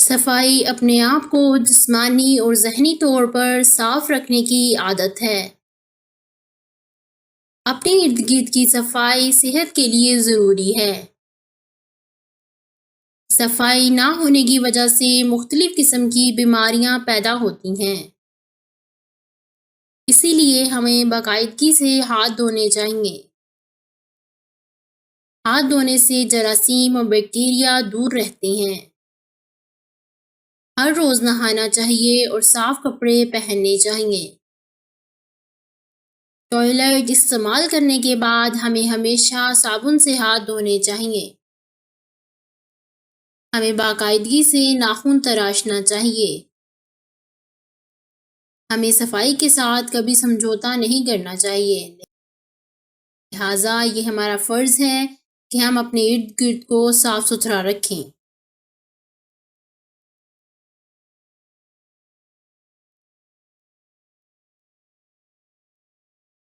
صفائی اپنے آپ کو جسمانی اور ذہنی طور پر صاف رکھنے کی عادت ہے۔ اپنے ارد گرد کی صفائی صحت کے لیے ضروری ہے۔ صفائی نہ ہونے کی وجہ سے مختلف قسم کی بیماریاں پیدا ہوتی ہیں۔ اسی لیے ہمیں باقاعدگی سے ہاتھ دھونے چاہیے۔ ہاتھ دھونے سے جراثیم اور بیکٹیریا دور رہتے ہیں۔ ہر روز نہانا چاہیے اور صاف کپڑے پہننے چاہیے۔ ٹوائلٹ استعمال کرنے کے بعد ہمیں ہمیشہ صابن سے ہاتھ دھونے چاہیے۔ ہمیں باقاعدگی سے ناخن تراشنا چاہیے۔ ہمیں صفائی کے ساتھ کبھی سمجھوتا نہیں کرنا چاہیے۔ لہٰذا یہ ہمارا فرض ہے کہ ہم اپنے ارد گرد کو صاف ستھرا رکھیں۔